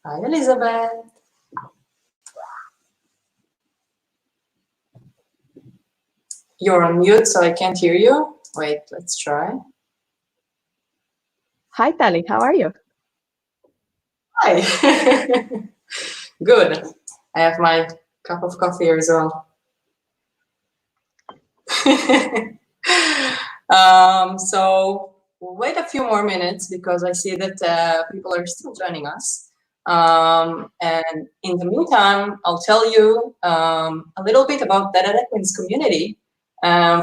Hi, Elizabeth. You're on mute, so I can't hear you. Wait, let's try. Hi, Tali. How are you? Hi. Good. I have my cup of coffee here as well. So we'll wait a few more minutes because I see that people are still joining us. And in the meantime, I'll tell you a little bit about Data Queens community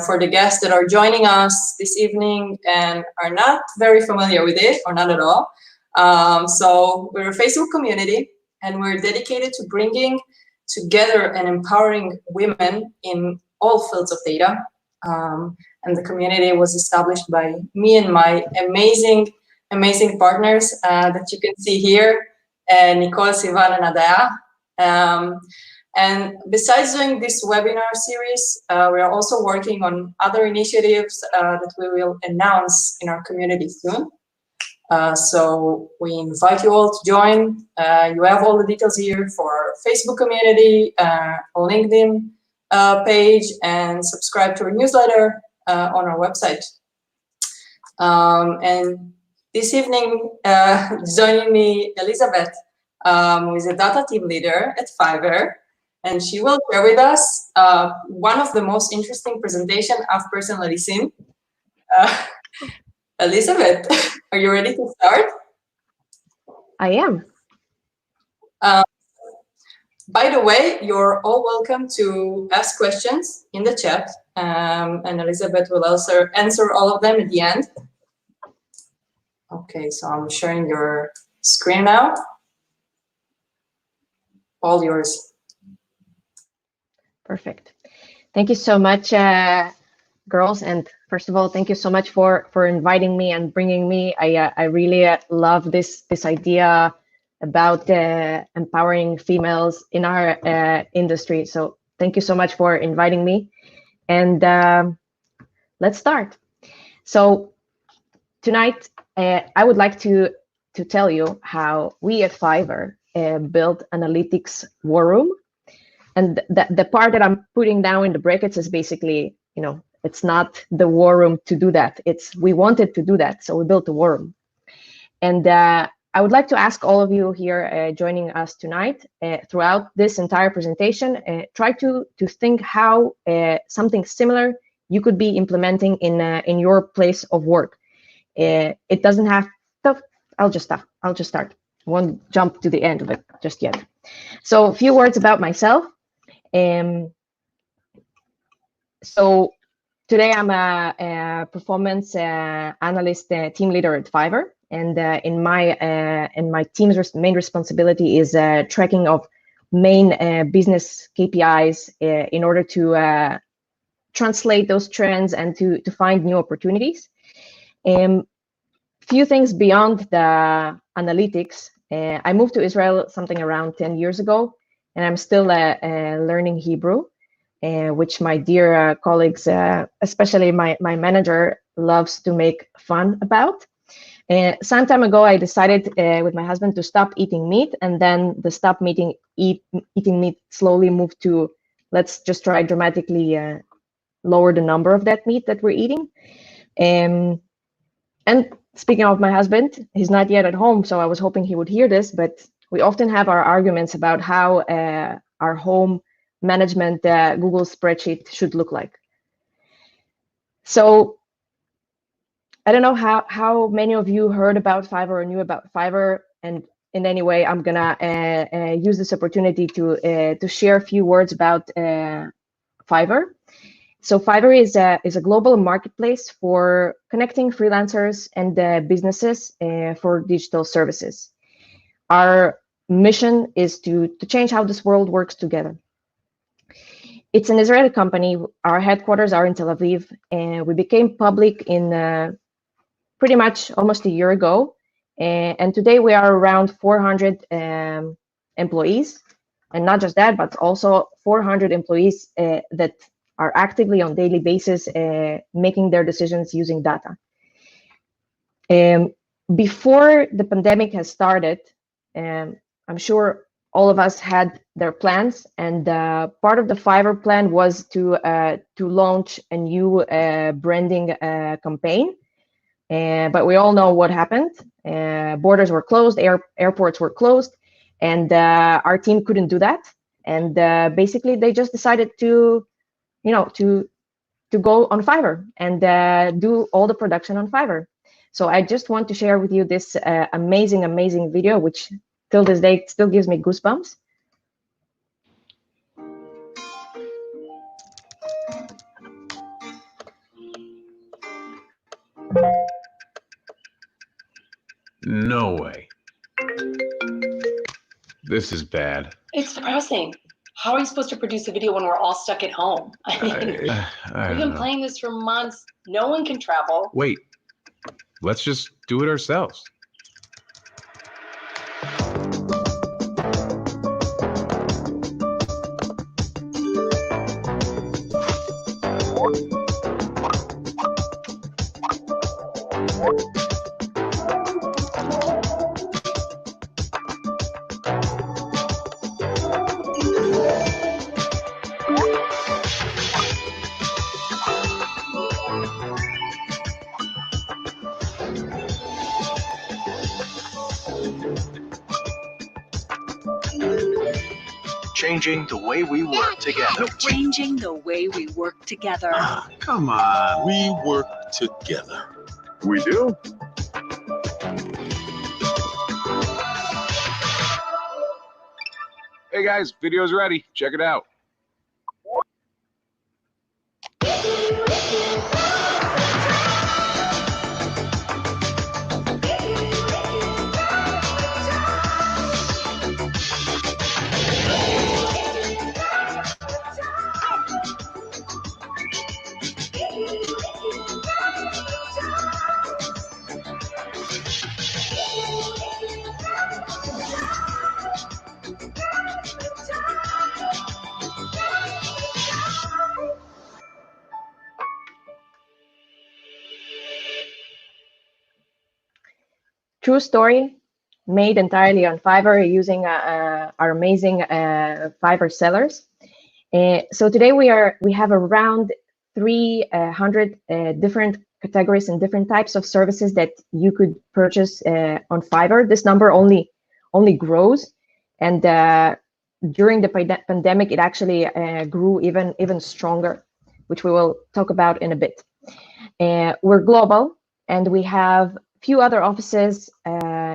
for the guests that are joining us this evening and are not very familiar with it or not at all. So we're a Facebook community and we're dedicated to bringing together and empowering women in all fields of data. And the community was established by me and my amazing partners that you can see here, Nicole, Sivan, and Adaya. And besides doing this webinar series, we are also working on other initiatives that we will announce in our community soon. So we invite you all to join. You have all the details here for our Facebook community, LinkedIn page, and subscribe to our newsletter on our website. And this evening, joining me, Elizabet, who is a data team leader at Fiverr, and she will share with us one of the most interesting presentations I've personally seen. Elizabet, are you ready to start? I am. By the way, you're all welcome to ask questions in the chat, and Elizabet will also answer all of them at the end. Okay, so I'm sharing your screen now. All yours. Perfect. Thank you so much, girls. And first of all, thank you so much for inviting me and bringing me. I really love this idea about empowering females in our industry. So thank you so much for inviting me. And let's start. So tonight, I would like to tell you how we at Fiverr built analytics war room. And the part that I'm putting down in the brackets is basically, it's not the war room to do that. It's we wanted to do that, so we built a war room. And I would like to ask all of you here joining us tonight, throughout this entire presentation, try to think how something similar you could be implementing in your place of work. It doesn't have to. I'll just start. I won't jump to the end of it just yet. So a few words about myself. So today I'm a performance analyst team leader at Fiverr, and in my team's main responsibility is tracking of main business KPIs in order to translate those trends and to find new opportunities. Few things beyond the analytics. I moved to Israel something around 10 years ago, and I'm still learning Hebrew, which my dear colleagues, especially my manager, loves to make fun about. Some time ago, I decided with my husband to stop eating meat, and then the stop eating meat slowly moved to let's just try dramatically lower the number of that meat that we're eating. And speaking of my husband, he's not yet at home, so I was hoping he would hear this, but we often have our arguments about how our home management Google spreadsheet should look like. So I don't know how many of you heard about Fiverr or knew about Fiverr, and in any way, I'm gonna use this opportunity to share a few words about Fiverr. So Fiverr is a global marketplace for connecting freelancers and businesses for digital services. Our mission is to change how this world works together. It's an Israeli company. Our headquarters are in Tel Aviv, and we became public in pretty much almost a year ago. And today we are around 400 employees, and not just that, but also 400 employees that are actively on daily basis making their decisions using data. Before the pandemic has started, I'm sure all of us had their plans, and part of the Fiverr plan was to launch a new branding campaign. But we all know what happened. Borders were closed, airports were closed, and our team couldn't do that. And basically, they just decided to, to go on Fiverr and do all the production on Fiverr. So I just want to share with you this amazing video, which till this day still gives me goosebumps. No way. This is bad. It's depressing. How are you supposed to produce a video when we're all stuck at home? I mean, we've been playing this for months. No one can travel. Wait, let's just do it ourselves. Changing the way we work together. Changing the way we work together. Come on. We work together. We do? Hey guys, video's ready. Check it out. True story, made entirely on Fiverr using our amazing Fiverr sellers. So today we have around 300 different categories and different types of services that you could purchase on Fiverr. This number only grows, and during the pandemic, it actually grew even stronger, which we will talk about in a bit. We're global, and we have few other offices,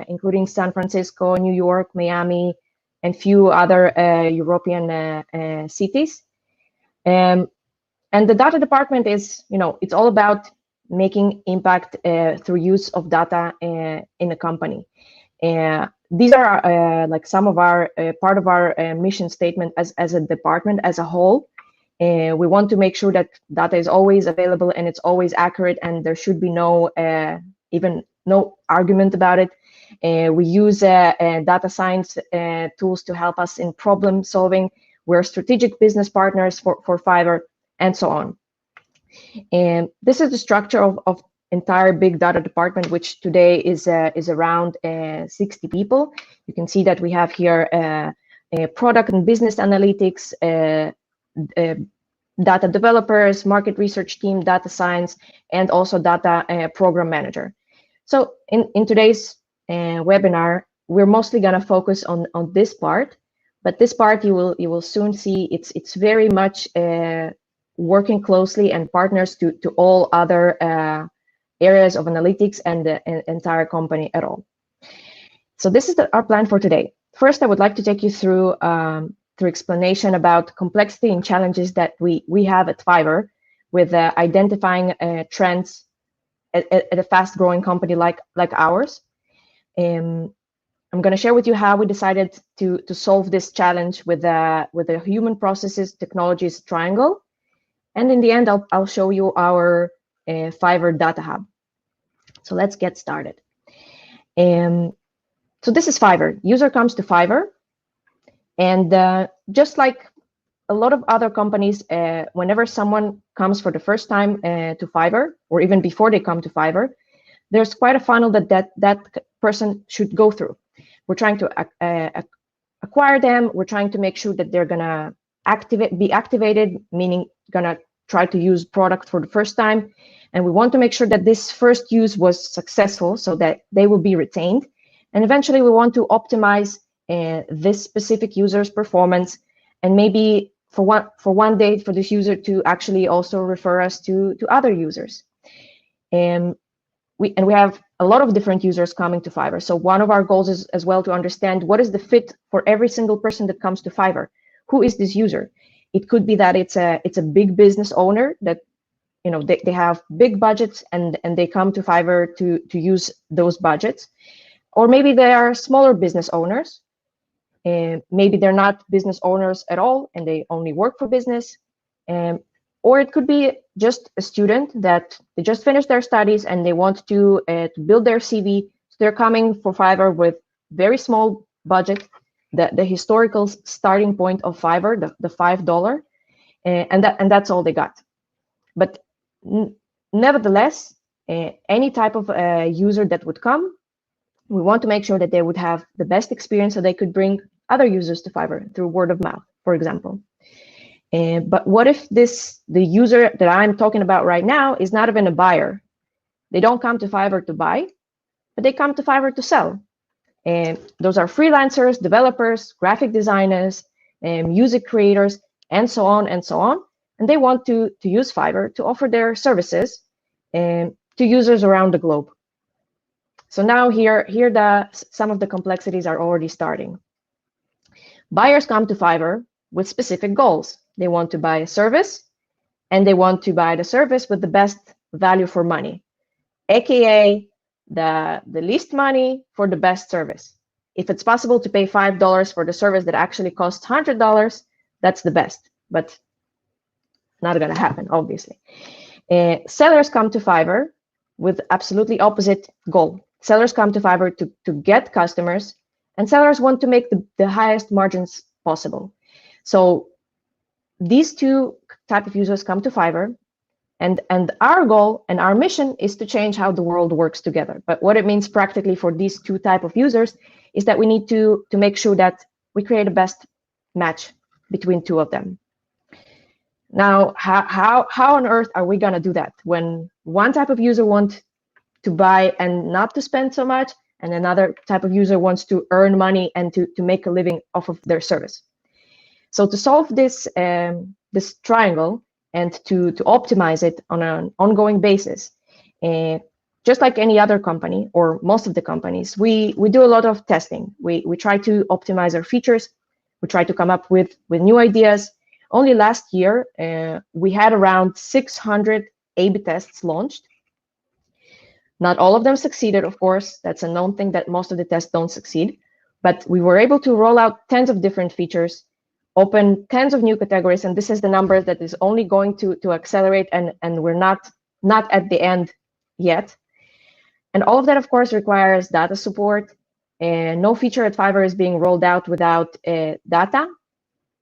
including San Francisco, New York, Miami, and few other European cities. And the data department is, it's all about making impact through use of data in a company. These are like some of our part of our mission statement as a department as a whole. We want to make sure that data is always available and it's always accurate, and there should be no even no argument about it. We use data science tools to help us in problem solving. We're strategic business partners for Fiverr, and so on. And this is the structure of entire big data department, which today is around 60 people. You can see that we have here product and business analytics, data developers, market research team, data science, and also data program manager. So in today's webinar, we're mostly going to focus on this part, but this part you will soon see it's very much working closely and partners to all other areas of analytics and the entire company at all. So this is our plan for today. First, I would like to take you through explanation about complexity and challenges that we have at Fiverr with identifying trends at a fast-growing company like ours. I'm going to share with you how we decided to solve this challenge with the human processes technologies triangle, and in the end, I'll show you our Fiverr Data Hub. So let's get started. So this is Fiverr. User comes to Fiverr, and just like a lot of other companies, whenever someone comes for the first time to Fiverr, or even before they come to Fiverr, there's quite a funnel that person should go through. We're trying to acquire them. We're trying to make sure that they're gonna be activated, meaning gonna try to use product for the first time. And we want to make sure that this first use was successful so that they will be retained. And eventually we want to optimize this specific user's performance, and maybe for one day for this user to actually also refer us to other users. And we have a lot of different users coming to Fiverr. So one of our goals is as well to understand what is the fit for every single person that comes to Fiverr. Who is this user? It could be that it's a big business owner that, you know, they have big budgets and they come to Fiverr to use those budgets. Or maybe they are smaller business owners, and maybe they're not business owners at all and they only work for business. Or it could be just a student that they just finished their studies and they want to build their CV. So they're coming for Fiverr with very small budget, the historical starting point of Fiverr, the $5, and that's all they got. But nevertheless, any type of user that would come, we want to make sure that they would have the best experience so they could bring other users to Fiverr through word of mouth, for example. But what if the user that I'm talking about right now is not even a buyer? They don't come to Fiverr to buy, but they come to Fiverr to sell. And those are freelancers, developers, graphic designers, music creators, and so on and so on. And they want to use Fiverr to offer their services to users around the globe. So now here some of the complexities are already starting. Buyers come to Fiverr with specific goals. They want to buy a service, and they want to buy the service with the best value for money, aka the least money for the best service. If it's possible to pay $5 for the service that actually costs $100, that's the best, but not going to happen, obviously. Sellers come to Fiverr with absolutely opposite goal. Sellers come to Fiverr to get customers, and sellers want to make the highest margins possible. So these two type of users come to Fiverr, and our goal and our mission is to change how the world works together. But what it means practically for these two type of users is that we need to make sure that we create a best match between two of them. Now, how on earth are we going to do that when one type of user wants to buy and not to spend so much, and another type of user wants to earn money and to make a living off of their service? So to solve this this triangle and to optimize it on an ongoing basis, just like any other company or most of the companies, we do a lot of testing. We try to optimize our features. We try to come up with new ideas. Only last year, we had around 600 A/B tests launched. Not all of them succeeded, of course. That's a known thing that most of the tests don't succeed. But we were able to roll out tens of different features, open tens of new categories, and this is the number that is only going to accelerate, and we're not at the end yet. And all of that, of course, requires data support. No feature at Fiverr is being rolled out without data.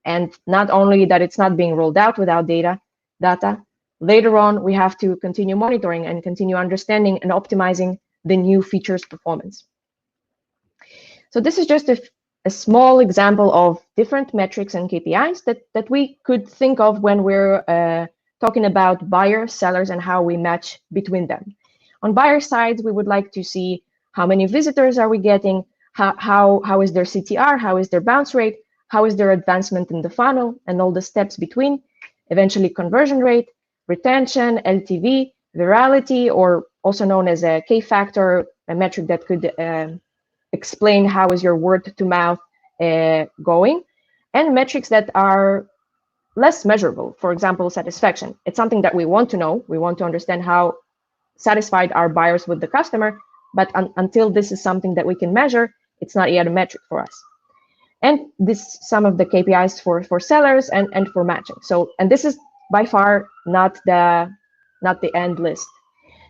And not only that, it's not being rolled out without data. Later on, we have to continue monitoring and continue understanding and optimizing the new features performance. So this is just a small example of different metrics and KPIs that we could think of when we're talking about buyers, sellers, and how we match between them. On buyer side, we would like to see how many visitors are we getting, how is their CTR, how is their bounce rate, how is their advancement in the funnel, and all the steps between, eventually conversion rate, retention, LTV, virality, or also known as a K-factor, a metric that could explain how is your word to mouth going, and metrics that are less measurable. For example, satisfaction. It's something that we want to know. We want to understand how satisfied our buyers with the customer, but until this is something that we can measure, it's not yet a metric for us. And this some of the KPIs for sellers and for matching. So, and this is by far not the end list.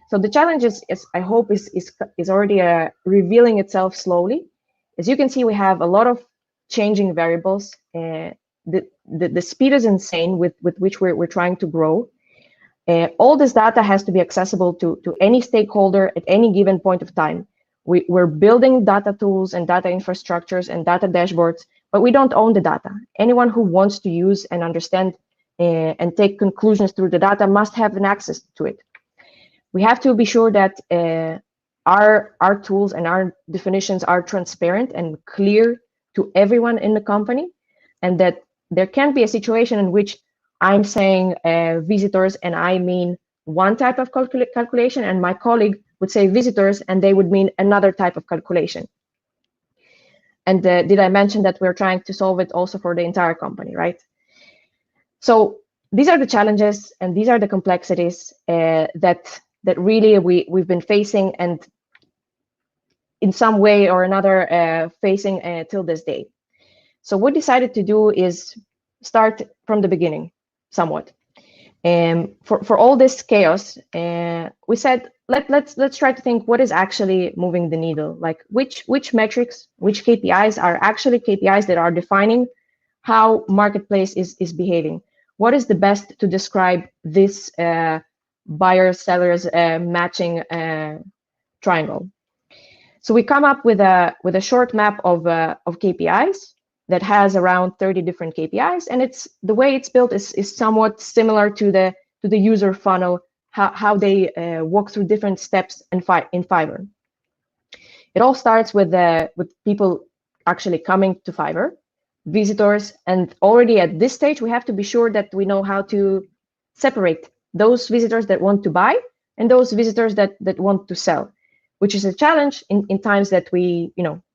So the challenge is I hope is already revealing itself slowly. As you can see, we have a lot of changing variables. The speed is insane with which we're trying to grow. All this data has to be accessible to any stakeholder at any given point of time. We're building data tools and data infrastructures and data dashboards but we don't own the data. Anyone who wants to use and understand and take conclusions through the data must have an access to it. We have to be sure that our tools and our definitions are transparent and clear to everyone in the company, and that there can be a situation in which I'm saying visitors and I mean one type of calculation, and my colleague would say visitors and they would mean another type of calculation. And did I mention that we're trying to solve it also for the entire company, right? So these are the challenges and these are the complexities that really we've been facing, and in some way or another facing till this day. So what we decided to do is start from the beginning, somewhat. For all this chaos, we said let's try to think what is actually moving the needle. Like which metrics, which KPIs are actually KPIs that are defining how marketplace is behaving. What is the best to describe this buyers sellers matching triangle? So we come up with a short map of KPIs that has around 30 different KPIs, and it's the way it's built is somewhat similar to the user funnel, how they walk through different steps in Fiverr. It all starts with people actually coming to Fiverr, visitors, and already at this stage we have to be sure that we know how to separate those visitors that want to buy and those visitors that want to sell, which is a challenge in times that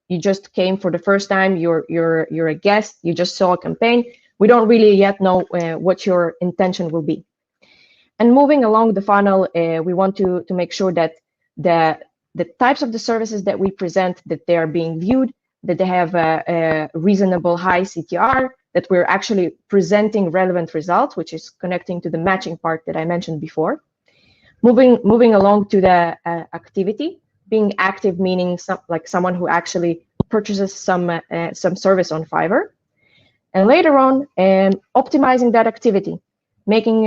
you just came for the first time, you're a guest, you just saw a campaign. We don't really yet know what your intention will be. And moving along the funnel, we want to make sure that the types of the services that we present, that they are being viewed, that they have a reasonable high CTR, that we're actually presenting relevant results, which is connecting to the matching part that I mentioned before. Moving along to the activity. Being active meaning like someone who actually purchases some service on Fiverr, and later on optimizing that activity, making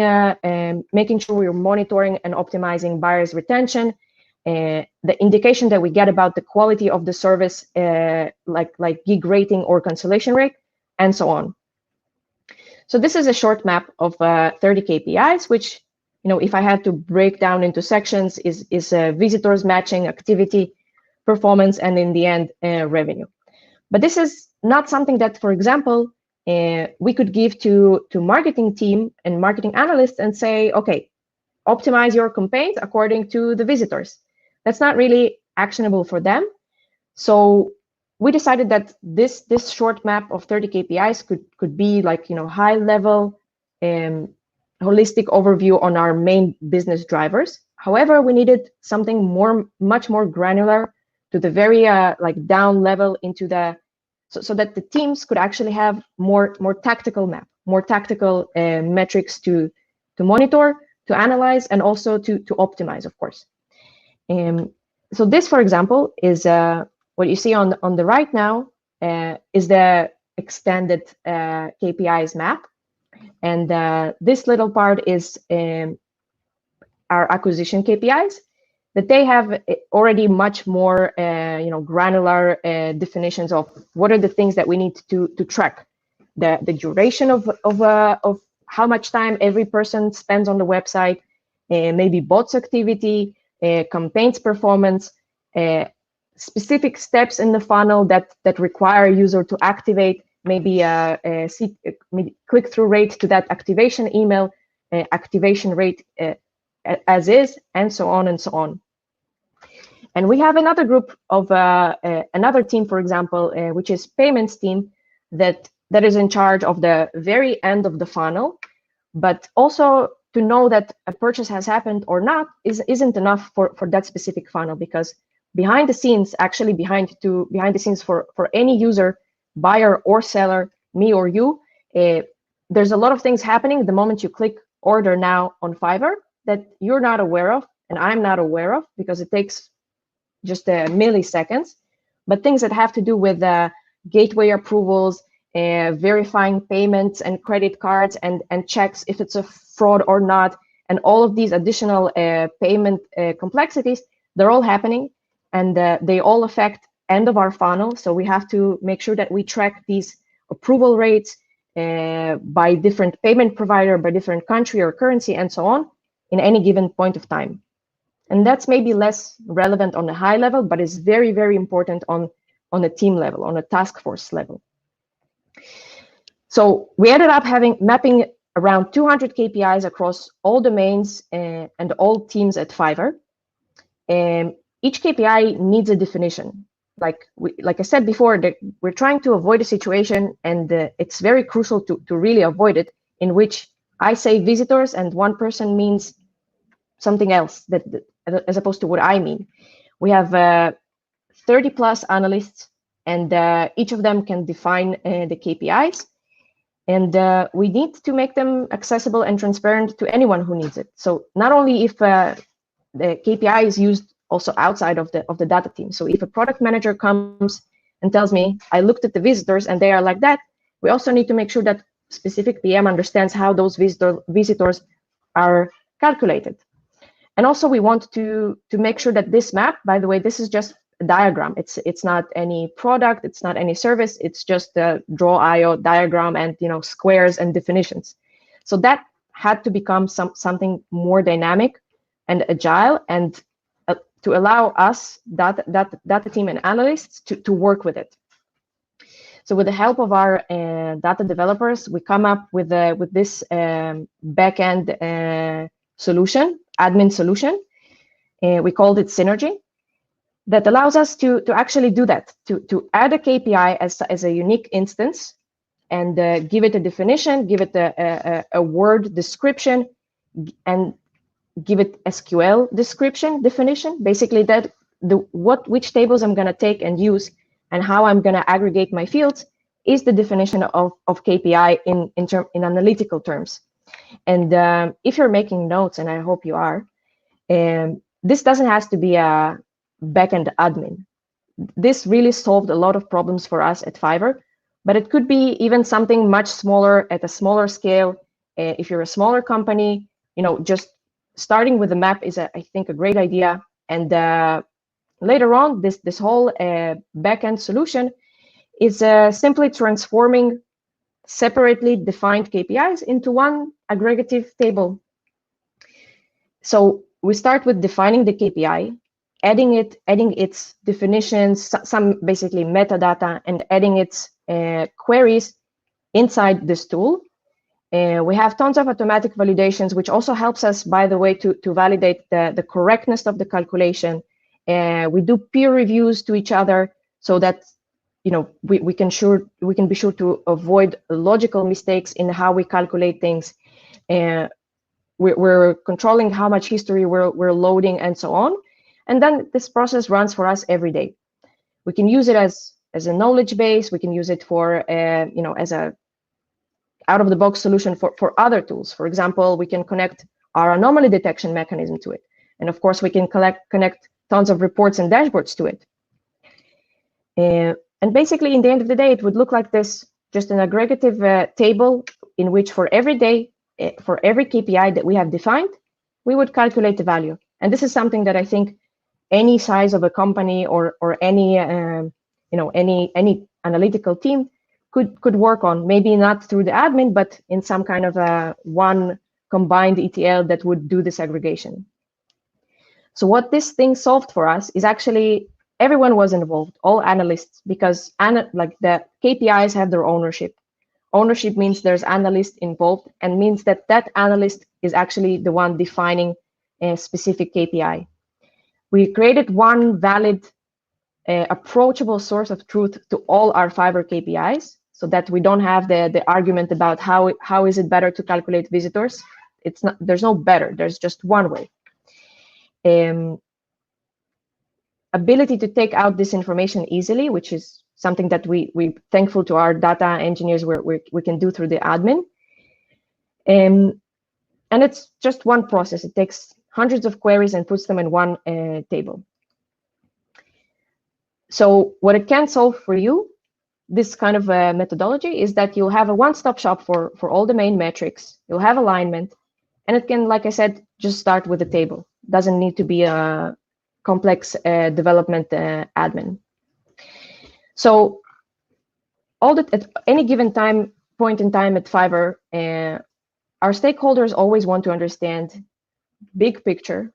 sure we're monitoring and optimizing buyers retention, the indication that we get about the quality of the service, like gig rating or cancellation rate, and so on. So this is a short map of 30 KPIs, which, if I had to break down into sections, is visitors, matching, activity, performance, and in the end, revenue. But this is not something that, for example, we could give to marketing team and marketing analysts and say, okay, optimize your campaigns according to the visitors. That's not really actionable for them. So we decided that this short map of 30 KPIs could be like, high level, holistic overview on our main business drivers. However, we needed something much more granular to the very down level into the so that the teams could actually have more tactical map, more tactical metrics to monitor, to analyze, and also to optimize, of course. So this, for example, is what you see on the right now is the extended KPIs map. And this little part is our acquisition KPIs, that they have already much more granular definitions of what are the things that we need to track. The duration of how much time every person spends on the website, maybe bots activity, campaigns performance, specific steps in the funnel that require a user to activate, maybe click-through rate to that activation email, activation rate as is, and so on and so on. And we have another group of another team, for example, which is payments team, that is in charge of the very end of the funnel, but also to know that a purchase has happened or not isn't enough for that specific funnel, because behind the scenes, actually behind the scenes for any user, buyer or seller, me or you, there's a lot of things happening the moment you click order now on Fiverr that you're not aware of, and I'm not aware of, because it takes just milliseconds, but things that have to do with gateway approvals, verifying payments and credit cards and checks if it's a fraud or not, and all of these additional payment complexities, they're all happening, and they all affect end of our funnel. So we have to make sure that we track these approval rates, by different payment provider, by different country or currency, and so on, in any given point of time. And that's maybe less relevant on a high level, but is very, very important on a team level, on a task force level. So we ended up mapping around 200 KPIs across all domains and all teams at Fiverr. Each KPI needs a definition. Like I said before, we're trying to avoid a situation, and it's very crucial to really avoid it, in which I say visitors and one person means something else, as opposed to what I mean. We have 30 plus analysts, and each of them can define the KPIs. And we need to make them accessible and transparent to anyone who needs it. So not only if the KPI is used also outside of the data team. So if a product manager comes and tells me, I looked at the visitors and they are like that, we also need to make sure that specific PM understands how those visitors are calculated. And also we want to make sure that this map, by the way, this is just a diagram. It's not any product, it's not any service, it's just a draw IO diagram and squares and definitions. So that had to become something more dynamic and agile, and to allow us, data team and analysts, to work with it. So with the help of our data developers, we come up with this backend solution, admin solution. We called it Synergy, that allows us to actually do that, to add a KPI as a unique instance, and give it a definition, give it a word description, and give it SQL definition, basically that which tables I'm going to take and use and how I'm going to aggregate my fields is the definition of KPI in analytical terms. And if you're making notes, and I hope you are, this doesn't have to be a backend admin. This really solved a lot of problems for us at Fiverr, but it could be even something much smaller, at a smaller scale. If you're a smaller company, just starting with the map is, I think, a great idea. And later on, this whole backend solution is simply transforming separately defined KPIs into one aggregative table. So we start with defining the KPI, adding its definitions, some basically metadata, and adding its queries inside this tool. We have tons of automatic validations, which also helps us, by the way, to validate the correctness of the calculation. We do peer reviews to each other so that we can be sure to avoid logical mistakes in how we calculate things. We're controlling how much history we're loading and so on. And then this process runs for us every day. We can use it as a knowledge base. We can use it for as a out-of-the-box solution for other tools. For example, we can connect our anomaly detection mechanism to it. And of course, we can connect tons of reports and dashboards to it. And basically, in the end of the day, it would look like this, just an aggregative table in which for every day, for every KPI that we have defined, we would calculate the value. And this is something that I think any size of a company or any any analytical team could work on, maybe not through the admin, but in some kind of one combined ETL that would do this aggregation. So what this thing solved for us is actually everyone was involved, all analysts, because the KPIs have their ownership. Ownership means there's analysts involved, and means that analyst is actually the one defining a specific KPI. We created one valid, approachable source of truth to all our Fiverr KPIs, so that we don't have the argument about how is it better to calculate visitors. It's not. There's no better. There's just one way. Ability to take out this information easily, which is something that we're thankful to our data engineers we can do through the admin. And it's just one process. It takes hundreds of queries and puts them in one table. So what it can solve for you, this kind of methodology, is that you'll have a one-stop shop for all the main metrics. You'll have alignment, and it can, like I said, just start with a table. Doesn't need to be a complex development admin. So at any given point in time at Fiverr, our stakeholders always want to understand big picture.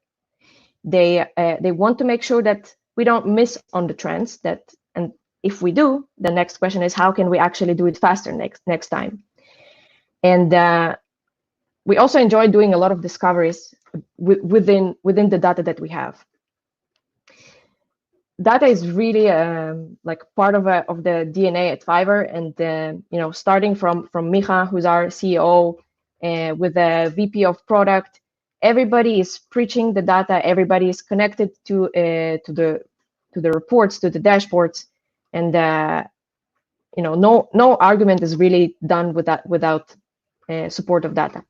They want to make sure that we don't miss on the trends, and if we do, the next question is how can we actually do it faster next time. And we also enjoy doing a lot of discoveries within the data that we have. Data is really like part of the DNA at Fiverr, and starting from Micha, who's our CEO, with the VP of product, everybody is preaching the data. Everybody is connected to the reports, to the dashboards, and no argument is really done without support of data.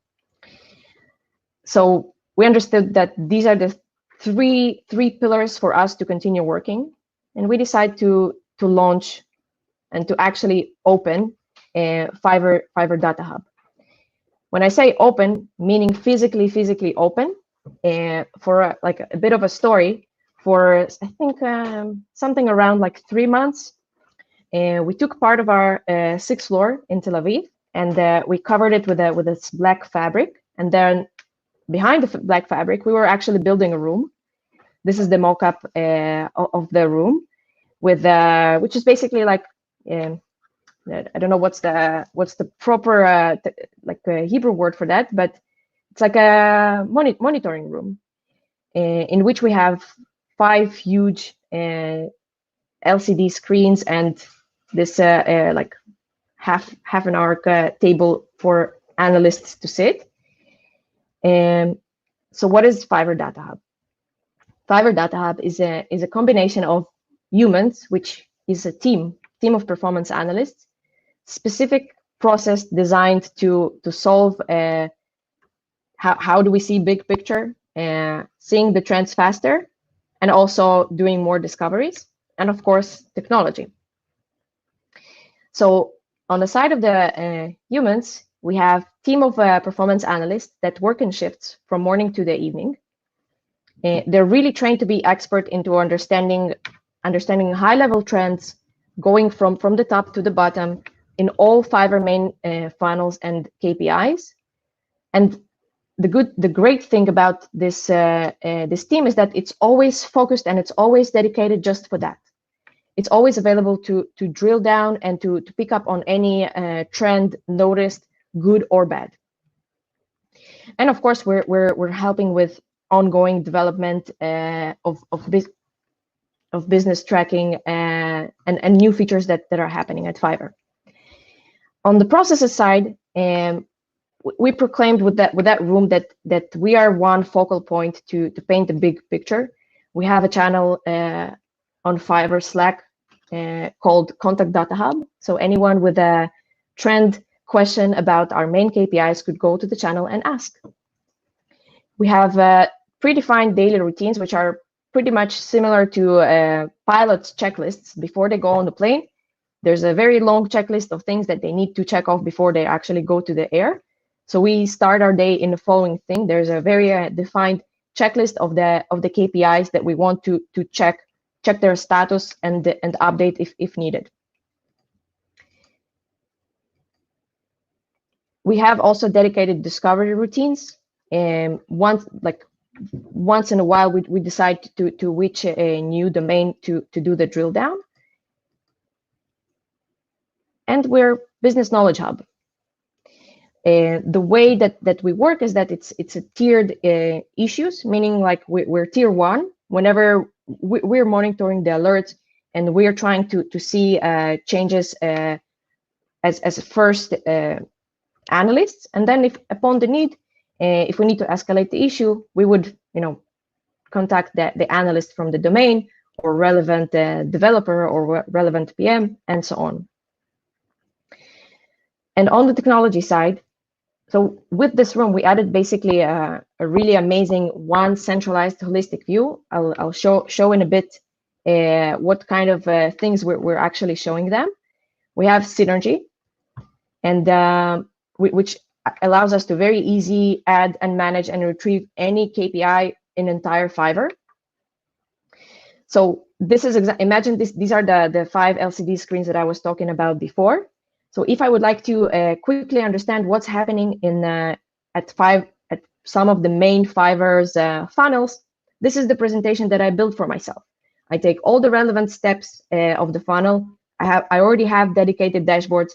So we understood that these are the three pillars for us to continue working, and we decided to launch and to actually open Fiverr Data Hub. When I say open, meaning physically open, for like a bit of a story, for I think something around like 3 months, we took part of our 6th floor in Tel Aviv, and we covered it with this black fabric, and then behind the black fabric, we were actually building a room. This is the mock-up of the room, with which is basically like I don't know what's the proper Hebrew word for that, but it's like a monitoring room in which we have 5 huge LCD screens and this like half an arc table for analysts to sit. So what is Fiverr Data Hub? Fiverr Data Hub is a combination of humans, which is a team of performance analysts, specific process designed to solve how do we see big picture, seeing the trends faster, and also doing more discoveries, and of course technology. So on the side of the humans, we have team of performance analysts that work in shifts from morning to the evening. They're really trained to be expert into understanding high-level trends, going from the top to the bottom in all Fiverr main funnels and KPIs. And the great thing about this team is that it's always focused and it's always dedicated just for that. It's always available to drill down and to pick up on any trend noticed, good or bad. And of course, we're helping with ongoing development of business tracking and new features that are happening at Fiverr. On the processes side, we proclaimed with that room that we are one focal point to paint the big picture. We have a channel on Fiverr Slack called Contact Data Hub. So anyone with a trend question about our main KPIs could go to the channel and ask. We have predefined daily routines, which are pretty much similar to pilots' checklists before they go on the plane. There's a very long checklist of things that they need to check off before they actually go to the air. So we start our day in the following thing. There's a very defined checklist of the KPIs that we want to check their status and update if needed. We have also dedicated discovery routines. Once in a while, we decide to which a new domain to do the drill down. And we're business knowledge hub. The way that we work is that it's a tiered issues, meaning like we're tier 1 whenever we're monitoring the alerts and we're trying to see changes as first analysts, and then if upon the need, if we need to escalate the issue, we would contact the analyst from the domain or relevant developer or relevant PM and so on. And on the technology side, so with this room, we added basically a really amazing one centralized holistic view. I'll show in a bit what kind of things we're actually showing them. We have Synergy, and which allows us to very easy add and manage and retrieve any KPI in entire Fiverr. So this is imagine these are the 5 LCD screens that I was talking about before. So if I would like to quickly understand what's happening in at some of the main Fiverr's funnels, this is the presentation that I built for myself. I take all the relevant steps of the funnel. I already have dedicated dashboards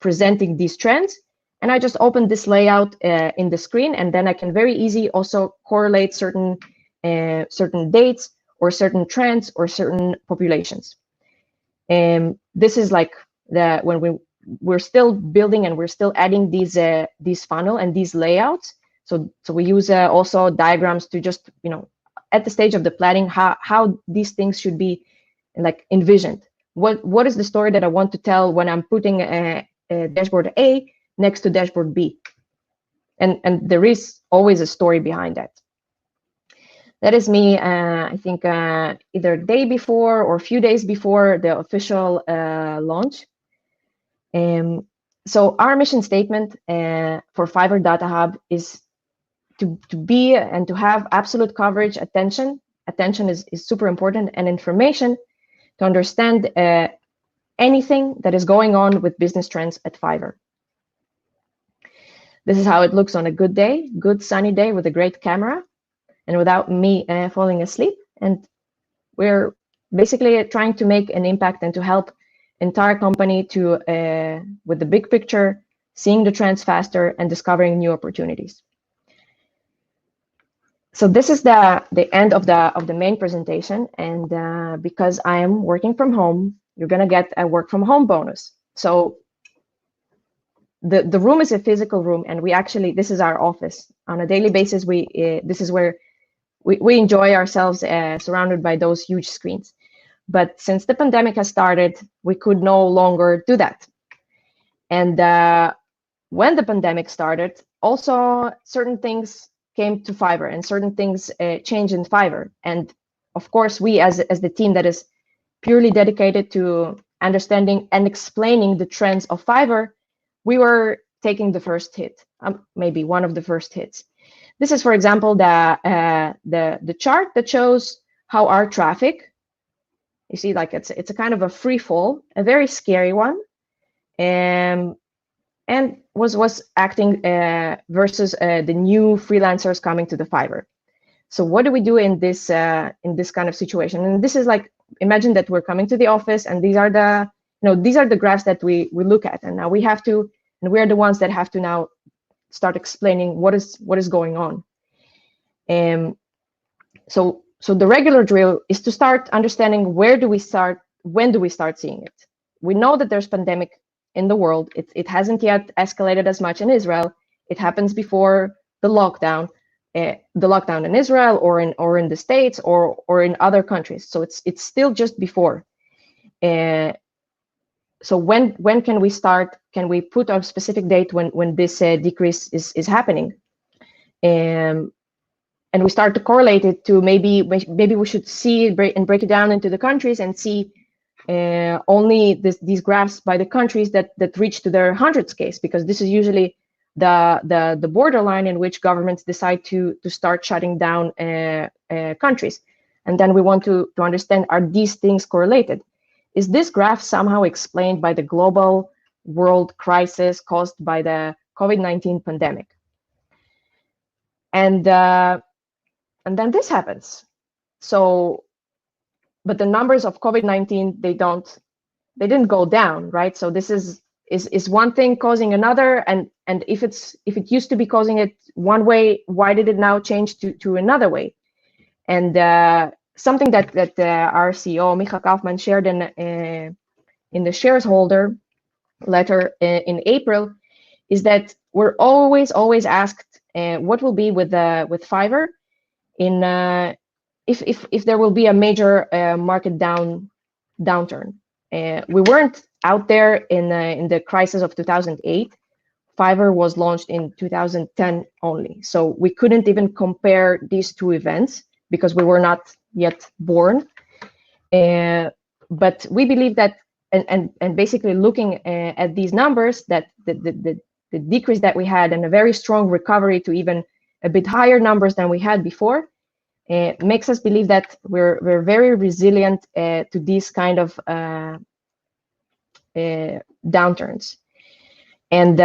presenting these trends, and I just open this layout in the screen, and then I can very easy also correlate certain dates or certain trends or certain populations. This is like when we're still building and we're still adding these funnel and these layouts. So we use also diagrams to just, at the stage of the planning, how these things should be like envisioned. What is the story that I want to tell when I'm putting a dashboard A next to dashboard B? And there is always a story behind that. That is me, I think, either day before or a few days before the official launch. So our mission statement for Fiverr Data Hub is to be and to have absolute coverage. Attention is super important, and information to understand anything that is going on with business trends at Fiverr. This is how it looks on a good day, good sunny day with a great camera and without me falling asleep. And we're basically trying to make an impact and to help entire company to with the big picture, seeing the trends faster and discovering new opportunities. So this is the end of the main presentation, and because I am working from home, you're gonna get a work from home bonus. So the room is a physical room, and this is our office. On a daily basis, this is where we enjoy ourselves surrounded by those huge screens. But since the pandemic has started, we could no longer do that. And when the pandemic started, also certain things came to Fiverr and certain things changed in Fiverr. And of course, we as the team that is purely dedicated to understanding and explaining the trends of Fiverr, we were taking the first hit, maybe one of the first hits. This is, for example, the chart that shows how our traffic, you see, like it's a kind of a free fall, a very scary one, and was acting versus the new freelancers coming to the Fiverr. So what do we do in this kind of situation? And this is like, imagine that we're coming to the office, and these are the graphs that we look at, and now we are the ones that have to now start explaining what is going on. So the regular drill is to start understanding when do we start seeing it. We know that there's pandemic in the world. It hasn't yet escalated as much in Israel. It happens before the lockdown in Israel or in the States or in other countries. So it's still just before. So when can we start? Can we put a specific date when this decrease is happening? And we start to correlate it to maybe we should see break it down into the countries and see only these graphs by the countries that reach to their hundreds case, because this is usually the borderline in which governments decide to start shutting down countries. And then we want to understand, are these things correlated? Is this graph somehow explained by the global world crisis caused by the COVID-19 pandemic? And then this happens. So, but the numbers of COVID-19, they didn't go down, right? So this is one thing causing another, and if it used to be causing it one way, why did it now change to another way? And something that our CEO Micha Kaufman shared in the shareholder letter in April is that we're always asked what will be with Fiverr in if there will be a major market downturn. We weren't out there in the crisis of 2008. Fiverr was launched in 2010 only, so we couldn't even compare these two events because we were not yet born. But we believe that, and basically looking at these numbers, that the decrease that we had and a very strong recovery to even a bit higher numbers than we had before, makes us believe that we're very resilient to these kind of downturns. And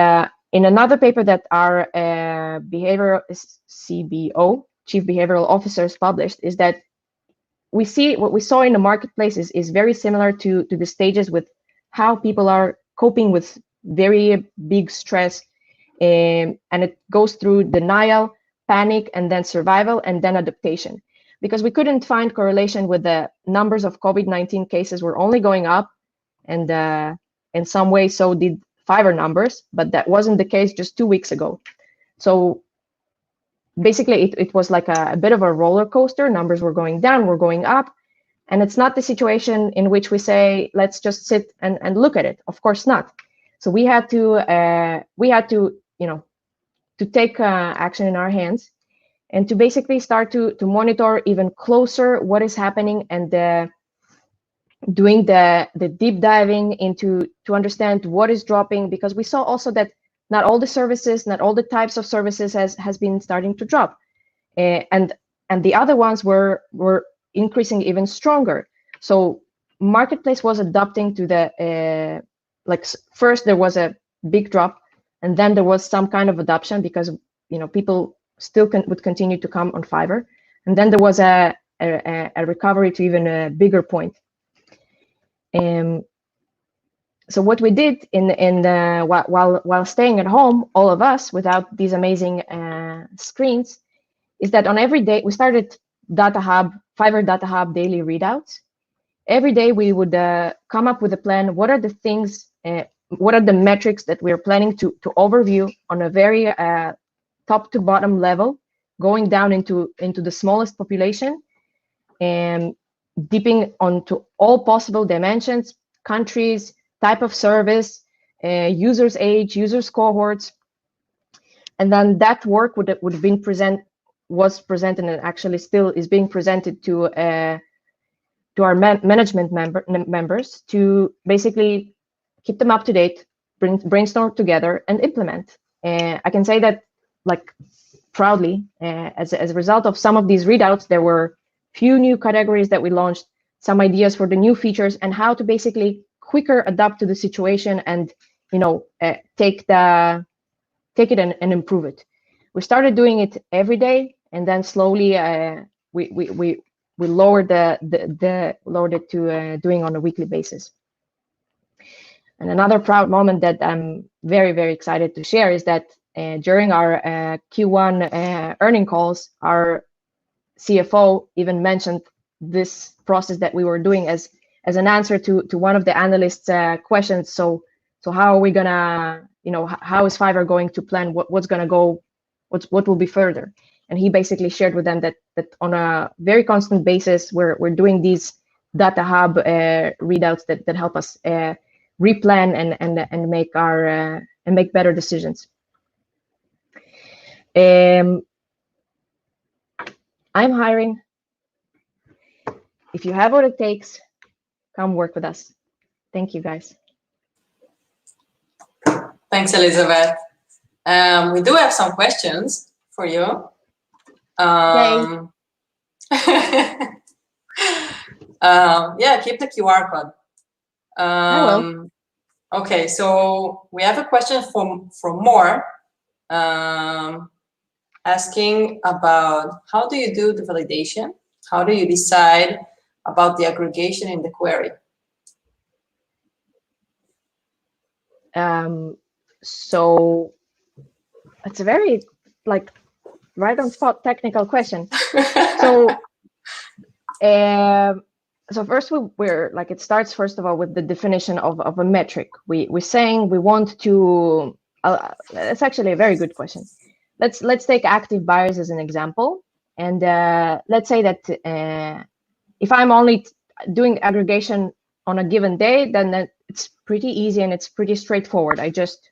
in another paper that our behavioral CBO, Chief Behavioral Officers, published, is that we see what we saw in the marketplace is very similar to the stages with how people are coping with very big stress, and it goes through denial, panic, and then survival, and then adaptation. Because we couldn't find correlation with the numbers of COVID-19 cases were only going up, and in some way so did Fiverr numbers, but that wasn't the case just 2 weeks ago. So basically it was like a bit of a roller coaster. Numbers were going down, were going up, and it's not the situation in which we say, let's just sit and look at it. Of course not. So we had to to take action in our hands and to basically start to monitor even closer what is happening, and doing the deep diving into to understand what is dropping, because we saw also that not all the services, not all the types of services has been starting to drop, and the other ones were increasing even stronger. So marketplace was adapting to the first there was a big drop, and then there was some kind of adoption because people still would continue to come on Fiverr, and then there was a recovery to even a bigger point. So what we did while staying at home, all of us without these amazing screens, is that on every day we started Fiverr Data Hub daily readouts. Every day we would come up with a plan. What are the things? What are the metrics that we're planning to overview on a very top to bottom level, going down into the smallest population, and dipping onto all possible dimensions, countries, type of service, users' age, users' cohorts, and then that work would have been was presented and actually still is being presented to our management members to basically keep them up to date, brainstorm together, and implement. I can say that proudly, as a result of some of these readouts, there were few new categories that we launched, some ideas for the new features, and how to basically quicker adapt to the situation and take it and improve it. We started doing it every day, and then slowly we lowered it to doing on a weekly basis. And another proud moment that I'm very, very excited to share is that during our Q1 earning calls, our CFO even mentioned this process that we were doing as an answer to one of the analysts' questions. So how are we gonna, how is Fiverr going to plan what's gonna go, what will be further? And he basically shared with them that on a very constant basis, we're doing these data hub readouts that help us replan and make our and make better decisions. I'm hiring. If you have what it takes, come work with us. Thank you, guys. Thanks, Elizabeth. We do have some questions for you. Yeah, keep the QR code. I will. Okay, so we have a question from More, asking about how do you do the validation? How do you decide about the aggregation in the query? So it's a very right on spot technical question. So first we're it starts first of all with the definition of a metric. We're saying we want to. It's actually a very good question. Let's take active buyers as an example, and let's say that if I'm only doing aggregation on a given day, then it's pretty easy and it's pretty straightforward. I just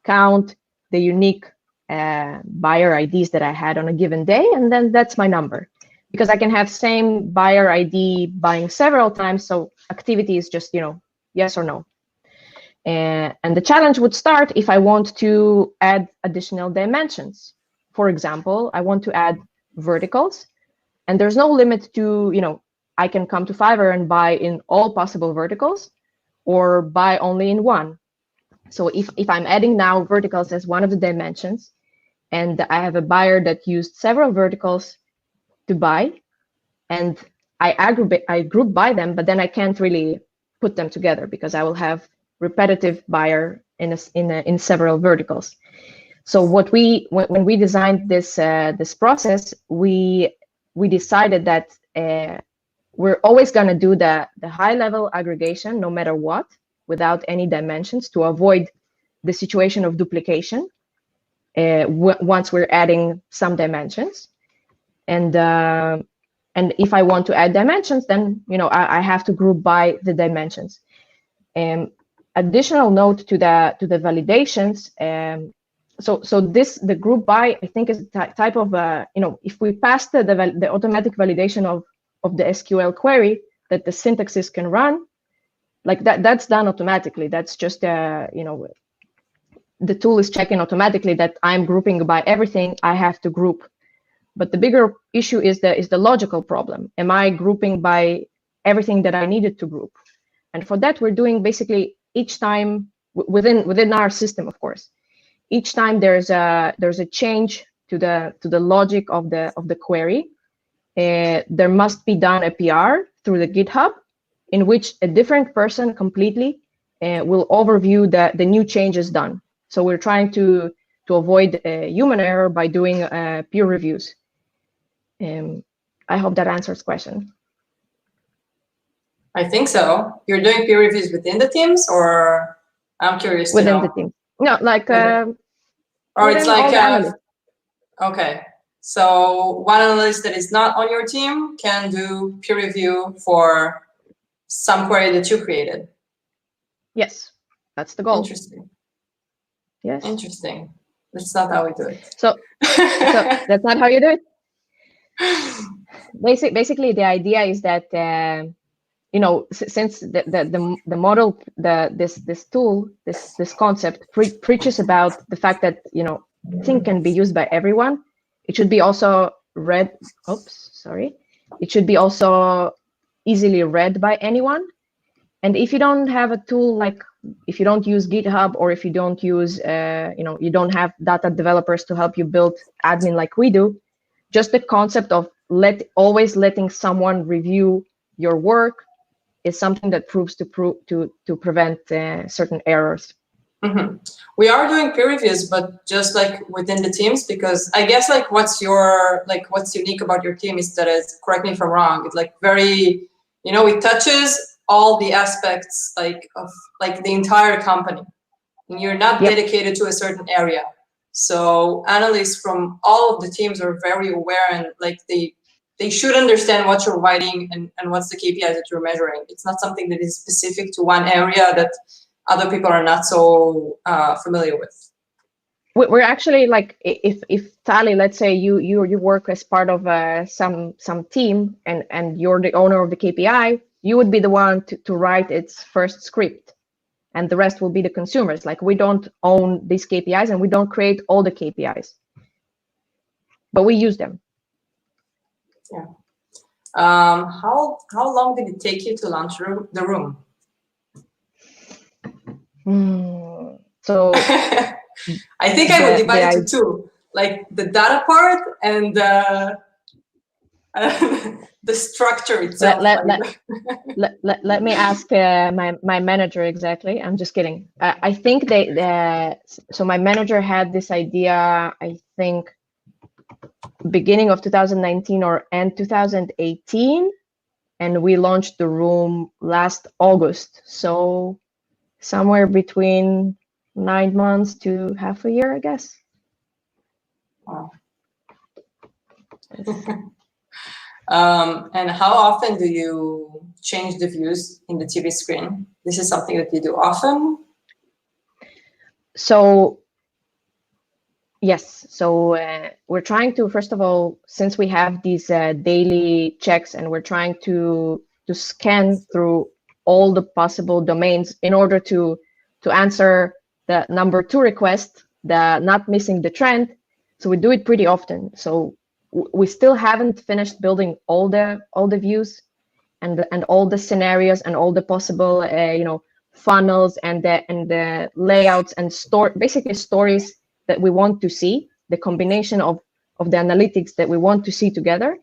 count the unique buyer IDs that I had on a given day, and then that's my number. Because I can have same buyer ID buying several times, so activity is just yes or no. And the challenge would start if I want to add additional dimensions. For example, I want to add verticals, and there's no limit to, I can come to Fiverr and buy in all possible verticals or buy only in one. So if I'm adding now verticals as one of the dimensions, and I have a buyer that used several verticals to buy, and I group by them, but then I can't really put them together because I will have repetitive buyer in several verticals. So when we designed this process, we decided that we're always going to do the high level aggregation no matter what, without any dimensions, to avoid the situation of duplication once we're adding some dimensions. And if I want to add dimensions, then I have to group by the dimensions. Additional note to the validations. So the group by, I think, is a type of if we pass the automatic validation of the SQL query that the syntaxes can run, like that's done automatically. That's just the tool is checking automatically that I'm grouping by everything I have to group. But the bigger issue is the logical problem. Am I grouping by everything that I needed to group? And for that, we're doing basically each time within our system, of course. Each time there's a change to the logic of the query, there must be done a PR through the GitHub, in which a different person completely will overview the new changes done. So we're trying to avoid human error by doing peer reviews. I hope that answers the question. I think so. You're doing peer reviews within the teams, or I'm curious to know. Within the team. No, like or it's like okay. So one analyst that is not on your team can do peer review for some query that you created. Yes, that's the goal. Interesting. Yes. Interesting. That's not how we do it. So that's not how you do it. Basically, the idea is that since the model, this tool, this concept preaches about the fact that thing can be used by everyone. It should be also read. Oops, sorry. It should be also easily read by anyone. And if you don't have a tool, like if you don't use GitHub, or if you don't use you don't have data developers to help you build admin like we do, just the concept of always letting someone review your work is something that proves to prevent certain errors. Mm-hmm. We are doing peer reviews, but just like within the teams, because I guess like what's unique about your team is that it's, correct me if I'm wrong, it's like very, it touches all the aspects of the entire company, and you're not dedicated to a certain area. So analysts from all of the teams are very aware, and like they should understand what you're writing and what's the KPIs that you're measuring. It's not something that is specific to one area that other people are not so familiar with. We're actually like, if Tali, let's say you work as part of some team, and you're the owner of the KPI, you would be the one to write its first script, and the rest will be the consumers. Like, we don't own these KPIs, and we don't create all the KPIs, but we use them. Yeah. How long did it take you to launch the room? So I think I would divide it to two, like the data part and the structure itself. Let me ask my manager exactly. I'm just kidding. I think so my manager had this idea, I think, beginning of 2019 or end 2018, and we launched the room last August. So somewhere between 9 months to half a year, I guess. Wow. And how often do you change the views in the TV screen? This is something that you do often? So yes, so we're trying to, first of all, since we have these daily checks, and we're trying to scan through all the possible domains in order to answer the number 2 request, the not missing the trend. So we do it pretty often. So we still haven't finished building all the views and all the scenarios and all the possible funnels and the layouts and basically stories that we want to see, the combination of the analytics that we want to see together.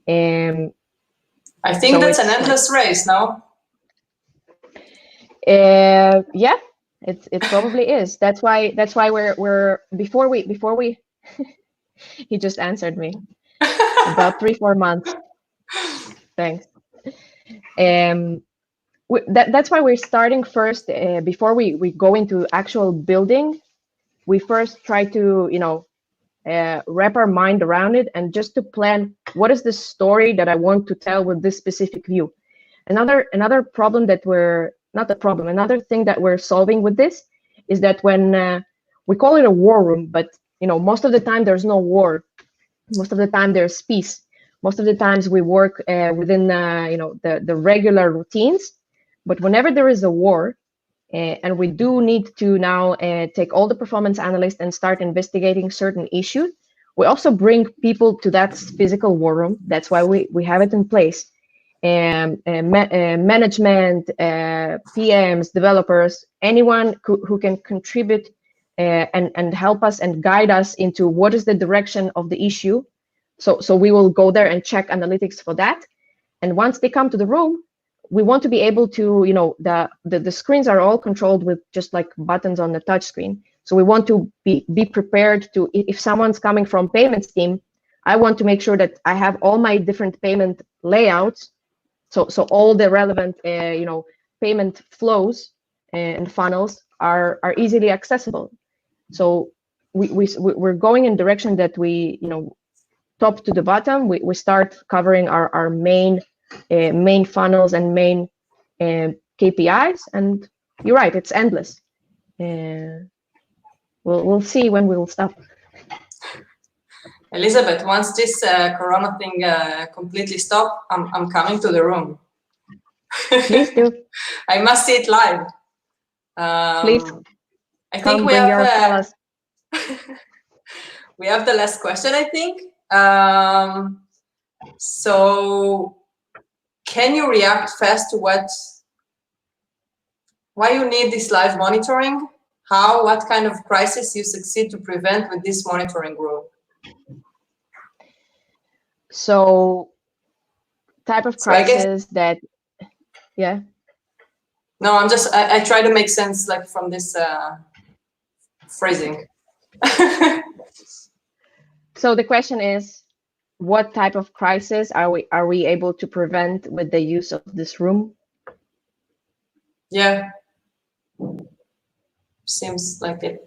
I think that's an endless race, no? Yeah, it probably is. That's why we're before we he just answered me about 3-4 months. Thanks. That's why we're starting first. Before we go into actual building, we first try to wrap our mind around it and just to plan what is the story that I want to tell with this specific view. Another problem that another thing that we're solving with this is that when we call it a war room, but most of the time there's no war. Most of the time there's peace. Most of the times we work within the regular routines. But whenever there is a war, and we do need to now take all the performance analysts and start investigating certain issues, we also bring people to that physical war room. That's why we have it in place. Management, PMs, developers, anyone who can contribute and help us and guide us into what is the direction of the issue. So we will go there and check analytics for that. And once they come to the room, we want to be able to, the screens are all controlled with just like buttons on the touch screen. So we want to be prepared to, if someone's coming from payments team, I want to make sure that I have all my different payment layouts. So all the relevant, payment flows and funnels are easily accessible. So we're going in direction that we, top to the bottom, we start covering our main funnels and main KPIs, and you're right, it's endless. We'll see when we will stop. Elizabeth, once this Corona thing completely stop, I'm coming to the room. Please do. I must see it live. Please. I think we have the last question, I think. So can you react fast to why you need this live monitoring? What kind of crisis you succeed to prevent with this monitoring rule? So type of crisis that, yeah. No, I try to make sense like from this phrasing. So the question is, what type of crisis are we able to prevent with the use of this room? Yeah, seems like it.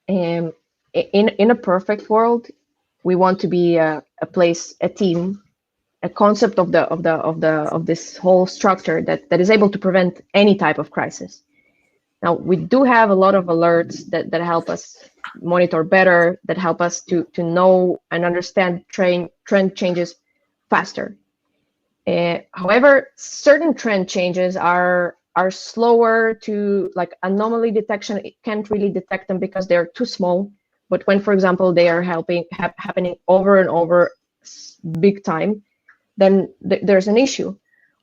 In a perfect world, we want to be a place, a team, a concept of this whole structure that is able to prevent any type of crisis. Now, we do have a lot of alerts that help us monitor better, that help us to know and understand trend changes faster. However, certain trend changes are slower to, like anomaly detection, it can't really detect them because they're too small. But when, for example, they are happening over and over big time, then there's an issue.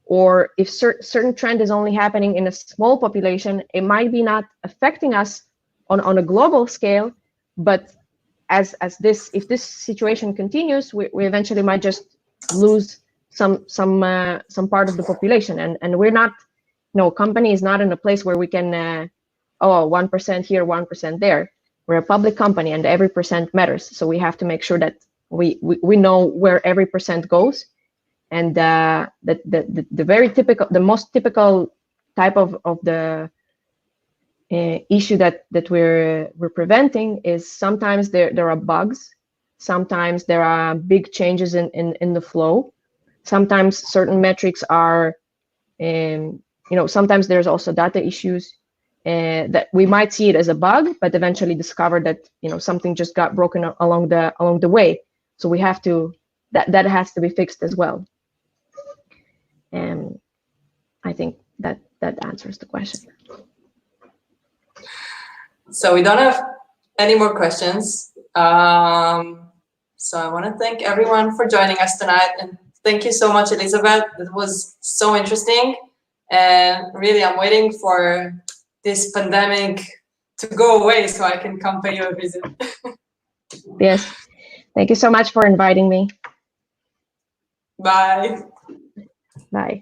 Or if certain trend is only happening in a small population, it might be not affecting us on a global scale, but if this situation continues, we eventually might just lose some part of the population, and we're not, company is not in a place where we can 1% here, 1% there. We're a public company, and every percent matters. So we have to make sure that we know where every percent goes. And the most typical type of the issue that we're preventing is sometimes there are bugs, sometimes there are big changes in the flow, sometimes certain metrics are, sometimes there's also data issues that we might see it as a bug, but eventually discover that something just got broken along the way. So we have to that has to be fixed as well. I think that answers the question. So we don't have any more questions. So I want to thank everyone for joining us tonight, and thank you so much, Elizabeth. It was so interesting, and really, I'm waiting for this pandemic to go away so I can come pay you a visit. Yes. Thank you so much for inviting me. Bye. Bye.